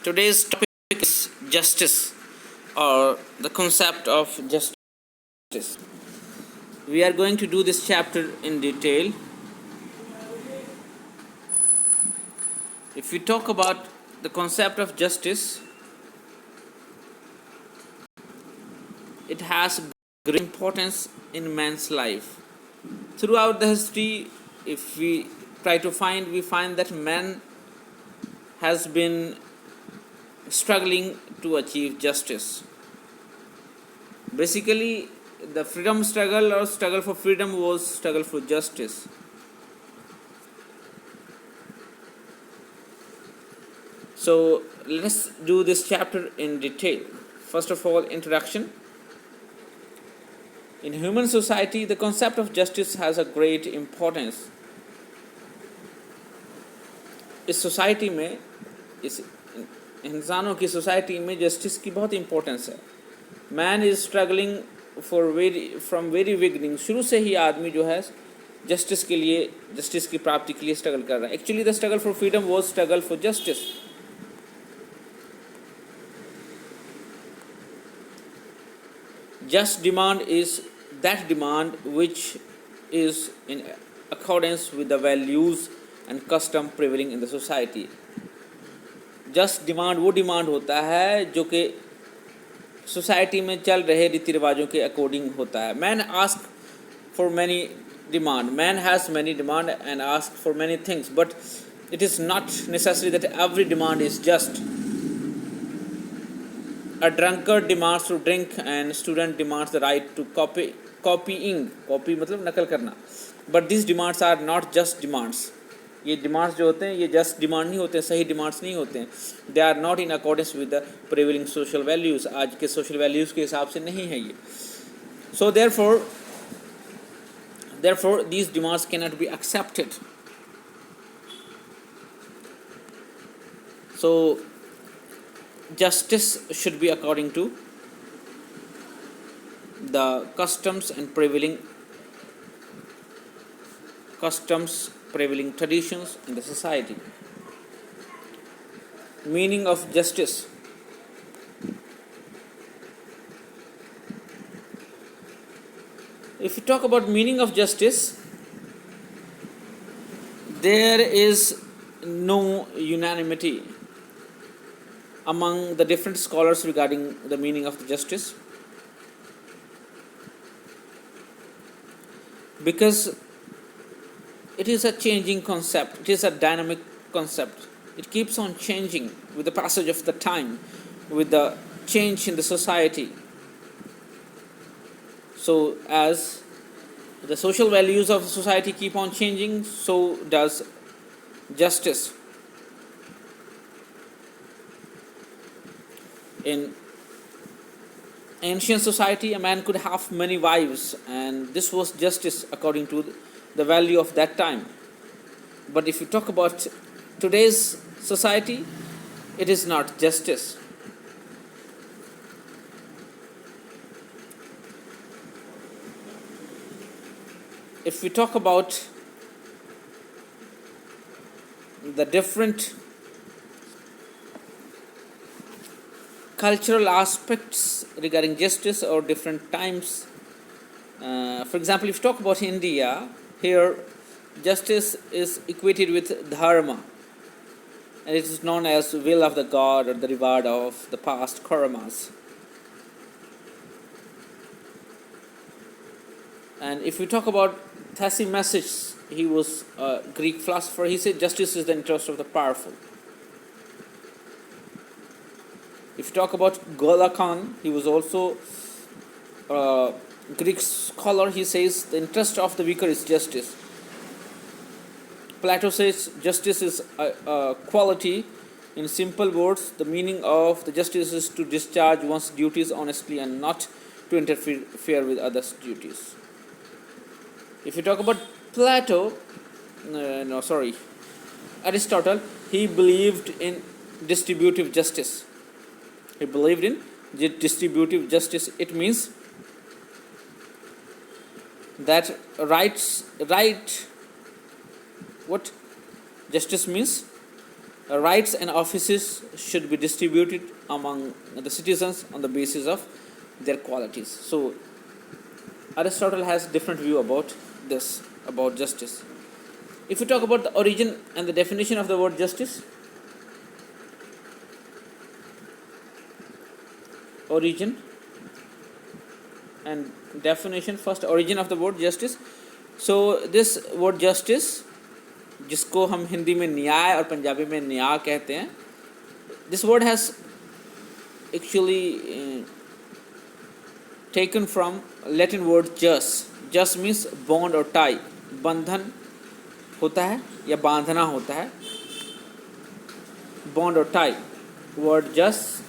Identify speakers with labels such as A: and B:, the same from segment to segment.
A: Today's topic is justice or the concept of justice. We are going to do this chapter in detail. If we talk about the concept of justice, it has great importance in man's life. Throughout the history, if we try to find, we find that man has been struggling to achieve justice. Basically, the freedom struggle or struggle for freedom was struggle for justice. So let's do this chapter in detail. First of all, introduction. In human society, the concept of justice has a great importance. इस society में, इस इंसानों की society में justice की बहुत importance है. Man is struggling from very beginning. शुरू से ही आदमी जो है जस्टिस के लिए, जस्टिस की प्राप्ति के लिए स्ट्रगल कर रहा है. Actually the struggle for freedom was struggle for justice. Just demand is that demand which is in accordance with the values and custom prevailing in the society. Just demand वो demand होता है जो कि society में चल रहे रीति रिवाजों के अकॉर्डिंग होता है. Man ask for many demand, man has many demand and ask for many things, but it is not necessary that every demand is just. A drunkard demands to drink and student demands the right to copying. Copy मतलब नकल करना. But these demands are not just demands. ये demands जो होते हैं ये just demand नहीं होते हैं, सही demands नहीं होते हैं. They are not in accordance with the prevailing social values. आज के social values के हिसाब से नहीं है ये. So therefore these demands cannot be accepted. So justice should be according to the customs prevailing traditions in the society. Meaning of justice. If you talk about meaning of justice, there is no unanimity among the different scholars regarding the meaning of the justice, because it is a changing concept, it is a dynamic concept, it keeps on changing with the passage of the time, with the change in the society. So as the social values of the society keep on changing, so does justice. In ancient society, a man could have many wives, and this was justice according to the value of that time. But if you talk about today's society, it is not justice. If we talk about the different cultural aspects regarding justice or different times, for example, if you talk about India, here justice is equated with dharma, and it is known as will of the god or the reward of the past karmas. And if we talk about Thrasymachus, he was a Greek philosopher. He said justice is the interest of the powerful. If you talk about Ghola Khan, he was also a Greek scholar. He says the interest of the weaker is justice. Plato says justice is a quality. In simple words, the meaning of the justice is to discharge one's duties honestly and not to interfere with others' duties. If you talk about Aristotle, he believed in distributive justice. He believed in distributive justice. It means that what justice means? rights and offices should be distributed among the citizens on the basis of their qualities. So Aristotle has different view about this, about justice. If we talk about the origin and the definition of the word justice, origin and definition. First, origin of the word justice. So this word justice, जिसको हम हिंदी में न्याय और पंजाबी में न्याय कहते हैं, this word has actually taken from Latin word jus. Jus means bond or tie. बंधन होता है या बांधना होता है, bond or tie. Word jus,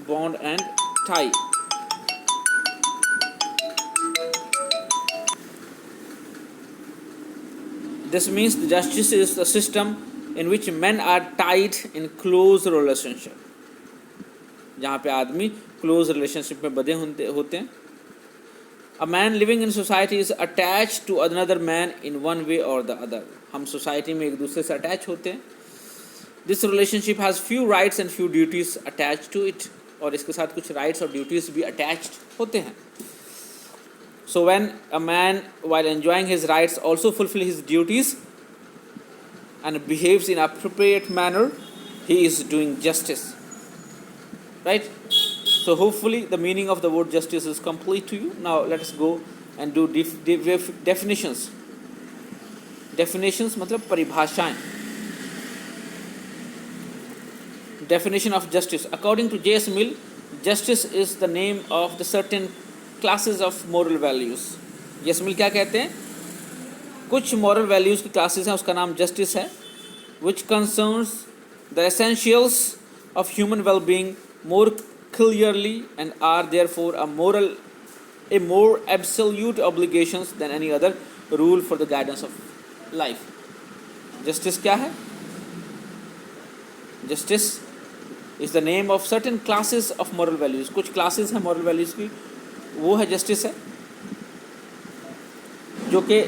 A: bond and tie. This means the justice is the system in which men are tied in close relationship, जहाँ पे आदमी close relationship में बंधे होते हैं. A man living in society is attached to another man in one way or the other. हम society में एक दूसरे से attach होते हैं. This relationship has few rights and few duties attached to it. और इसके साथ कुछ rights और duties भी attached होते हैं. So when a man, while enjoying his rights, also fulfill his duties and behaves in appropriate manner, he is doing justice. Right? So hopefully the meaning of the word justice is complete to you. Now let us go and do definitions. Definitions मतलब परिभाषाएं. Definition of justice. According to J.S. Mill, justice is the name of the certain classes of moral values. J.S. Mill क्या कहते हैं? कुछ moral values की classes हैं, उसका नाम justice है, which concerns the essentials of human well-being more clearly and are therefore a more absolute obligations than any other rule for the guidance of life. Justice क्या है? Justice is the name of certain classes of moral values. कुछ classes हैं moral values की, वो है justice है, जो कि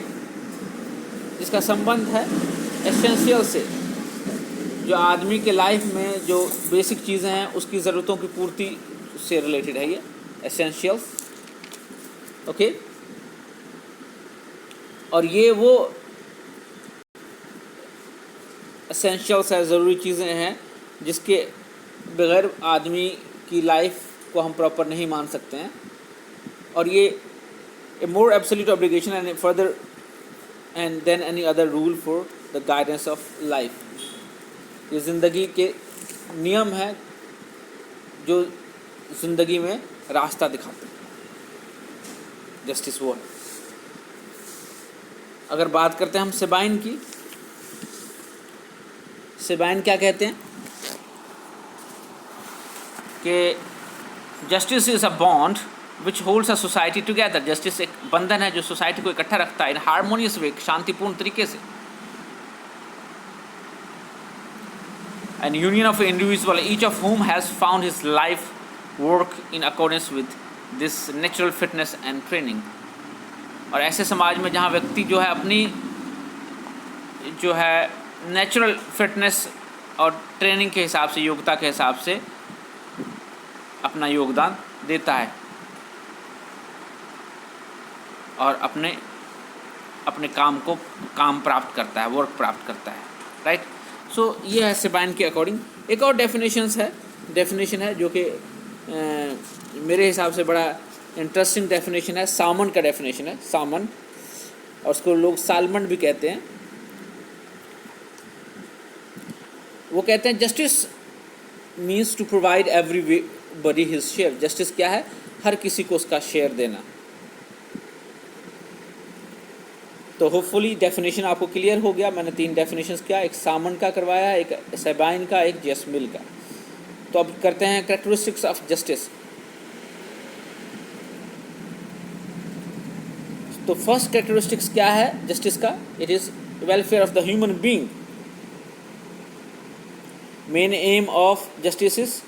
A: जिसका संबंध है essential से, जो आदमी के लाइफ में जो बेसिक चीज़ें हैं उसकी ज़रूरतों की पूर्ति से रिलेटेड है. ये essentials, ओके. और ये वो essentials है, ज़रूरी चीज़ें हैं जिसके बगैर आदमी की लाइफ को हम प्रॉपर नहीं मान सकते हैं. और ये a more absolute obligation and further and then any other rule for the guidance of life. ये ज़िंदगी के नियम हैं जो ज़िंदगी में रास्ता दिखाते हैं. जस्टिस वो है. अगर बात करते हैं हम सेबाइन की, सेबाइन क्या कहते हैं कि justice is a bond which holds a society together. Justice एक बंधन है जो सोसाइटी को इकट्ठा रखता है इन हारमोनियस वे, शांतिपूर्ण तरीके से. An union of an individual, each of whom has found his life work in accordance with this natural fitness and training. और ऐसे समाज में जहाँ व्यक्ति जो है अपनी जो है नेचुरल फिटनेस और ट्रेनिंग के हिसाब से, योग्यता के हिसाब से अपना योगदान देता है और अपने काम प्राप्त करता है, वर्क प्राप्त करता है. राइट. सो ये है सेबाइन के अकॉर्डिंग. एक और डेफिनेशन है जो कि मेरे हिसाब से बड़ा इंटरेस्टिंग डेफिनेशन है. सामन का डेफिनेशन है, सामन, और उसको लोग सालमन भी कहते हैं. वो कहते हैं justice means to provide everybody his share. Justice क्या है? हर किसी को उसका शेयर देना. तो होपफुली डेफिनेशन आपको क्लियर हो गया. मैंने 3 डेफिनेशंस किया, एक सामन का करवाया, एक सेबाइन का, एक जेस मिल का. तो अब करते हैं कैरेक्टरिस्टिक्स ऑफ जस्टिस. तो फर्स्ट कैरेक्टरिस्टिक्स क्या है जस्टिस का? It is welfare of the human being. Main aim of justice is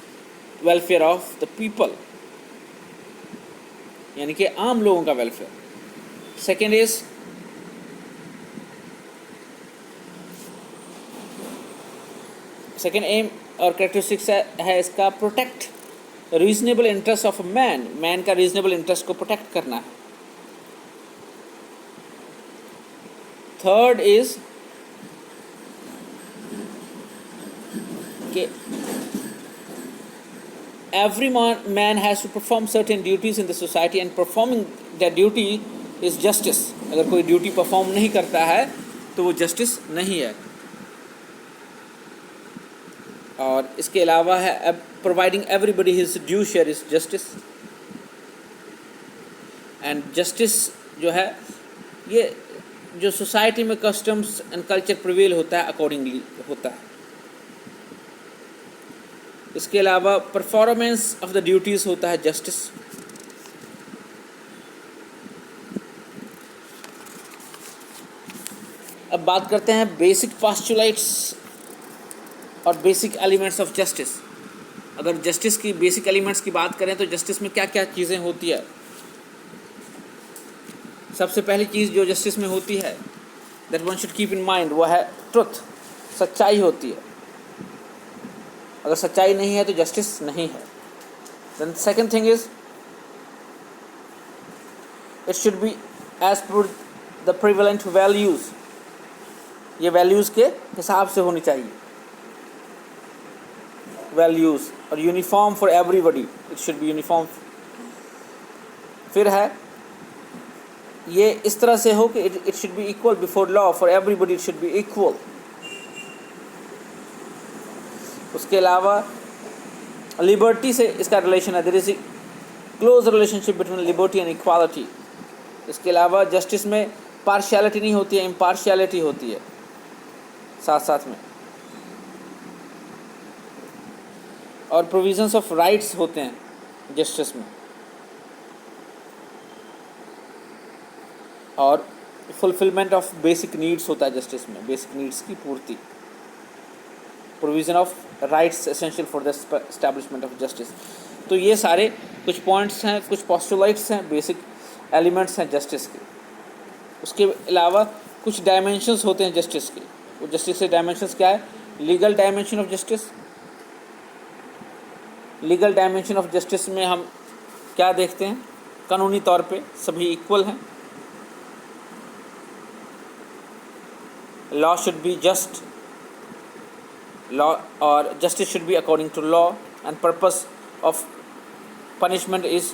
A: welfare of the people, यानी कि आम लोगों का welfare. Second is second aim और कैरेक्टरिस्टिक्स है इसका protect reasonable interest of man, man का रीजनेबल इंटरेस्ट को प्रोटेक्ट करना है। थर्ड इज कि every man has to perform certain duties in the society and performing that duty is justice। अगर कोई ड्यूटी परफॉर्म नहीं करता है तो वो जस्टिस नहीं है। और इसके अलावा है providing everybody his due share is justice. And justice जो है ये जो सोसाइटी में कस्टम्स एंड कल्चर प्रिवेल होता है अकॉर्डिंगली होता है। इसके अलावा परफॉर्मेंस ऑफ द ड्यूटीज होता है जस्टिस। अब बात करते हैं बेसिक पोस्टुलेट्स और बेसिक एलिमेंट्स ऑफ जस्टिस। अगर जस्टिस की बेसिक एलिमेंट्स की बात करें तो जस्टिस में क्या क्या चीज़ें होती है। सबसे पहली चीज़ जो जस्टिस में होती है that one should keep in mind वो है ट्रुथ, सच्चाई होती है। अगर सच्चाई नहीं है तो जस्टिस नहीं है। Then second thing is it should be as per the prevalent values, ये वैल्यूज़ के हिसाब से होनी चाहिए वैल्यूज़, और uniform for everybody, it should be uniform. फिर है ये इस तरह से हो कि it should be equal before law for everybody, it should be equal. उसके अलावा लिबर्टी से इसका रिलेशन है, there is close relationship between liberty and equality. इसके अलावा जस्टिस में पार्शियलिटी नहीं होती है, इम्पार्शियलिटी होती है साथ साथ में। और प्रोविजंस ऑफ राइट्स होते हैं जस्टिस में, और फुलफिलमेंट ऑफ बेसिक नीड्स होता है जस्टिस में, बेसिक नीड्स की पूर्ति। Provision of rights essential for the establishment of justice. तो ये सारे कुछ पॉइंट्स हैं, कुछ पोस्टुलेट्स हैं, बेसिक एलिमेंट्स हैं जस्टिस के। उसके अलावा कुछ डायमेंशंस होते हैं जस्टिस के। वो जस्टिस के डायमेंशंस क्या है? Legal dimension of justice. Legal dimension of justice में हम क्या देखते हैं? कानूनी तौर पे सभी इक्वल हैं, law should be just, law or justice should be according to law, and purpose of punishment is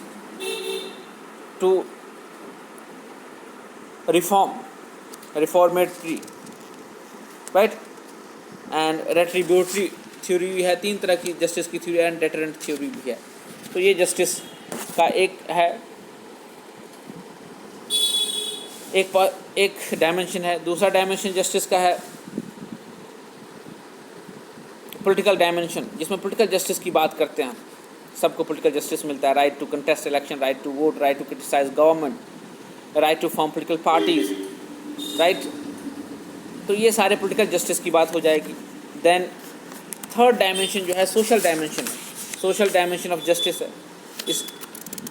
A: to reformatory, right? and retributory theory भी है। तीन तरह की जस्टिस की थ्योरी एंड डेटरेंट थ्योरी भी है। तो ये जस्टिस का एक है, एक डायमेंशन है। दूसरा डायमेंशन जस्टिस का है पॉलिटिकल डायमेंशन, जिसमें पॉलिटिकल जस्टिस की बात करते हैं। सबको पॉलिटिकल जस्टिस मिलता है, right to contest election, right to vote, right to criticise government, right to form political parties, right. तो ये सारे पॉलिटिकल जस्टिस की बात हो जाएगी। देन थर्ड डायमेंशन जो है सोशल डायमेंशन है। सोशल डायमेंशन ऑफ जस्टिस है,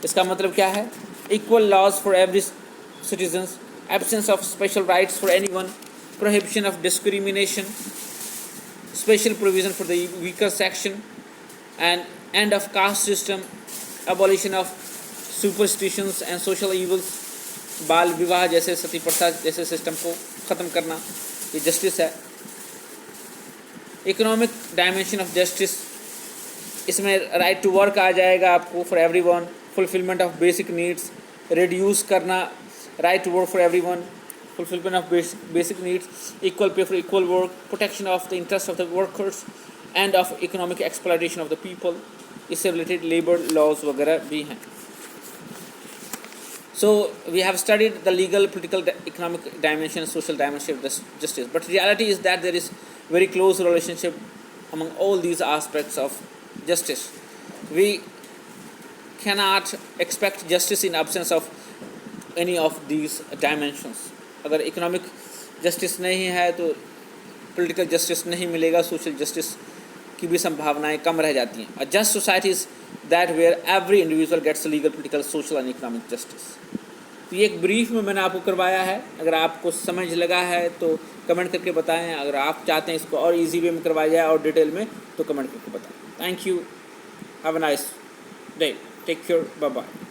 A: इसका मतलब क्या है? Equal laws for every citizens, absence of special rights for anyone, prohibition of discrimination, special provision for the weaker section, and end of caste system, abolition of superstitions and social evils, बाल विवाह जैसे सती प्रथा जैसे system को ख़त्म करना, ये justice है। इकोनॉमिक डायमेंशन ऑफ जस्टिस, इसमें राइट टू वर्क आ जाएगा आपको for everyone, fulfilment of basic needs, reduce करना right to work for everyone, fulfillment of basic needs, equal pay for equal work, protection of the interests of the workers, and of economic exploitation of the people। इससे related labor laws वगैरह भी हैं। So we have studied the legal, political, economic dimension, social dimension of justice, but reality is that there is very close relationship among all these aspects of justice. We cannot expect justice in absence of any of these dimensions। अगर economic justice नहीं है तो political justice नहीं मिलेगा, social justice की भी संभावनाएं कम रह जाती हैं। A just society is that where every individual gets legal, political, social and economic justice. तो ये एक ब्रीफ में मैंने आपको करवाया है। अगर आपको समझ लगा है तो कमेंट करके बताएं। अगर आप चाहते हैं इसको और इजी वे में करवाया जाए और डिटेल में तो कमेंट करके बताएं। Thank you, have a nice day, take care, bye bye.